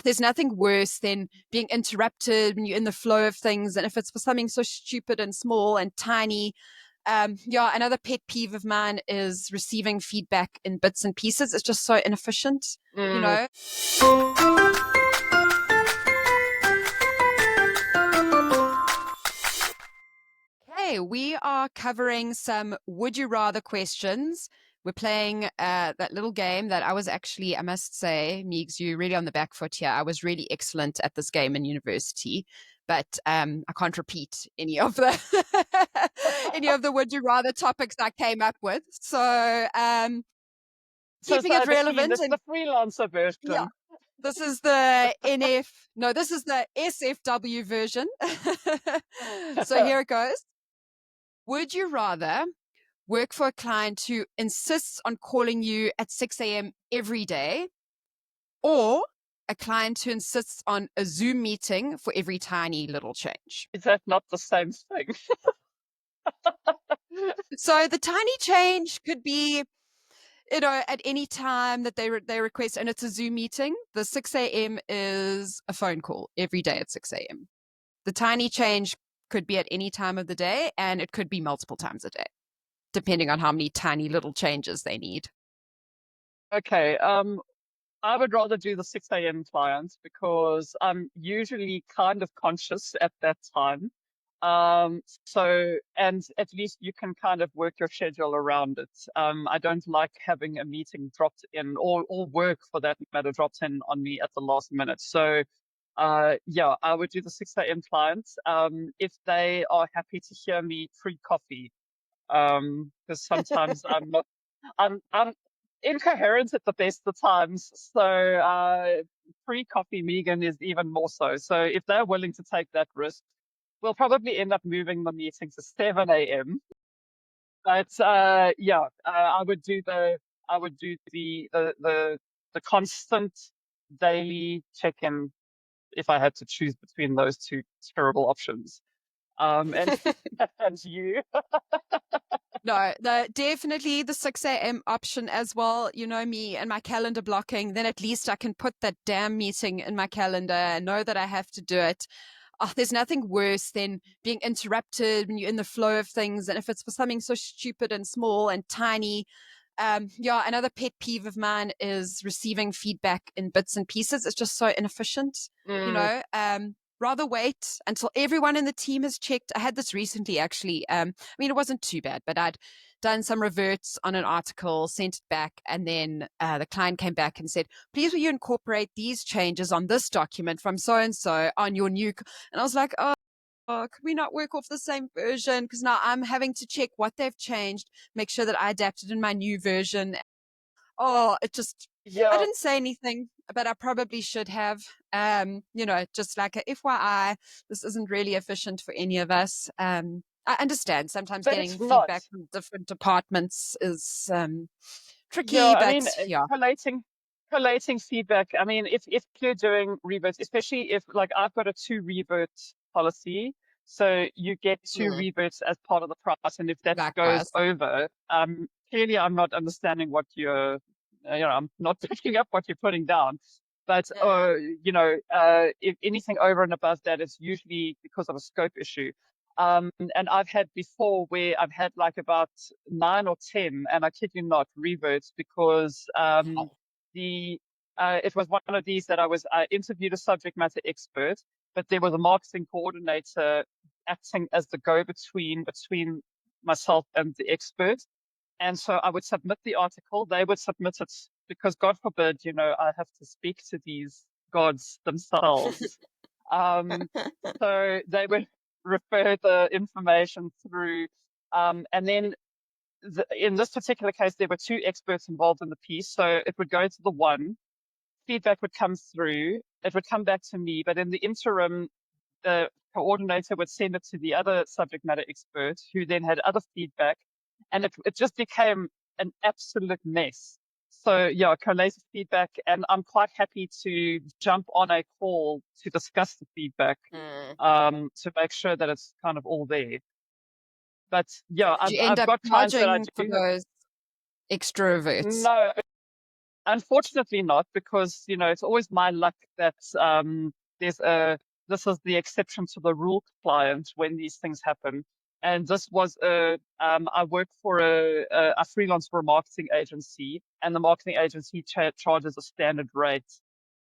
there's nothing worse than being interrupted when you're in the flow of things. And if it's for something so stupid and small and tiny, another pet peeve of mine is receiving feedback in bits and pieces. It's just so inefficient, you know? Okay, we are covering some would you rather questions. We're playing that little game that I must say, Meegs, you're really on the back foot here. I was really excellent at this game in university, but I can't repeat any of the any of the would you rather topics I came up with. So keeping it relevant. This is the Freelancer version. Yeah. This is the this is the SFW version. So here it goes. Would you rather work for a client who insists on calling you at 6 a.m. every day, or a client who insists on a Zoom meeting for every tiny little change? Is that not the same thing? So the tiny change could be, at any time that they request, and it's a Zoom meeting. The 6 a.m. is a phone call every day at 6 a.m. The tiny change could be at any time of the day, and it could be multiple times a day, depending on how many tiny little changes they need. Okay. I would rather do the 6 a.m. clients because I'm usually kind of conscious at that time. And at least you can kind of work your schedule around it. I don't like having a meeting dropped in or work for that matter dropped in on me at the last minute. So, I would do the 6 a.m. clients, if they are happy to hear me pre-coffee. Because sometimes I'm incoherent at the best of times. So, pre-coffee Megan is even more so. So if they're willing to take that risk, we'll probably end up moving the meeting to 7 a.m. But I would do the constant daily check-in if I had to choose between those two terrible options. And and you. No, definitely the 6 a.m. option as well. You know me and my calendar blocking, then at least I can put that damn meeting in my calendar and know that I have to do it. Oh, there's nothing worse than being interrupted when you're in the flow of things. And if it's for something so stupid and small and tiny, another pet peeve of mine is receiving feedback in bits and pieces. It's just so inefficient, you know. Rather wait until everyone in the team has checked. I had this recently, actually. It wasn't too bad, but I'd done some reverts on an article, sent it back, and then the client came back and said, please will you incorporate these changes on this document from so-and-so on your new... And I was like, oh, could we not work off the same version? Because now I'm having to check what they've changed, make sure that I adapted in my new version. Oh, I didn't say anything, but I probably should have. Just like a FYI, this isn't really efficient for any of us. I understand sometimes But getting it's feedback not. from different departments is tricky, Yeah, I but mean, yeah. collating feedback. I mean, if you're doing reverts, especially if like I've got a 2 revert policy, so you get 2 reverts as part of the price, and if that goes Likewise. over, clearly I'm not understanding what you're, I'm not picking up what you're putting down. But if anything over and above that, it's usually because of a scope issue. And I've had before where I've had like about 9 or 10, and I kid you not, reverts because it was one of these that I interviewed a subject matter expert, but there was a marketing coordinator acting as the go-between between myself and the expert. And so I would submit the article, they would submit it because God forbid, I have to speak to these gods themselves. So they would refer the information through. And then in this particular case, there were 2 experts involved in the piece. So it would go to the one, feedback would come through, it would come back to me. But in the interim, the coordinator would send it to the other subject matter expert who then had other feedback. And it just became an absolute mess. So yeah, collated feedback, and I'm quite happy to jump on a call to discuss the feedback, to make sure that it's kind of all there. But yeah, Did you end I've up got clients that I charging for do. those extra reverts? No, Unfortunately not, because, it's always my luck that there's this is the exception to the rule client when these things happen. And this was I work for a freelance for a marketing agency, and the marketing agency charges a standard rate.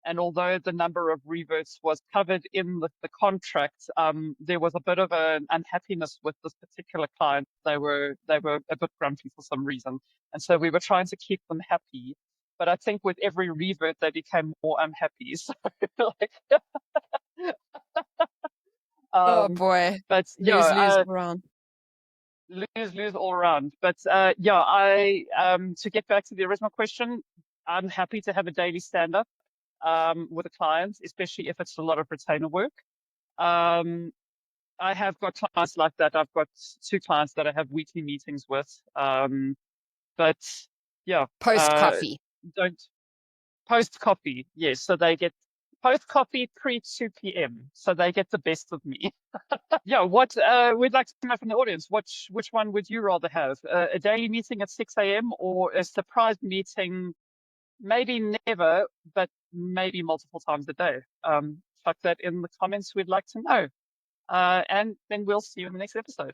And although the number of reverts was covered in the contract, there was a bit of an unhappiness with this particular client. They were a bit grumpy for some reason, and so we were trying to keep them happy. But I think with every revert, they became more unhappy. So, like, Oh um, boy. but yeah, Lose, lose around. lose all around. But yeah, I to get back to the original question, I'm happy to have a daily stand up with a client, especially if it's a lot of retainer work. Um, I have got clients like that. I've got two clients that I have weekly meetings with. But yeah, Post coffee. don't post coffee. Yes, so they get post coffee pre 2 p.m. So they get the best of me. Yeah, what we'd like to know from the audience, which one would you rather have? A daily meeting at 6 a.m. or a surprise meeting, maybe never, but maybe multiple times a day? Chuck that in the comments. We'd like to know. And then we'll see you in the next episode.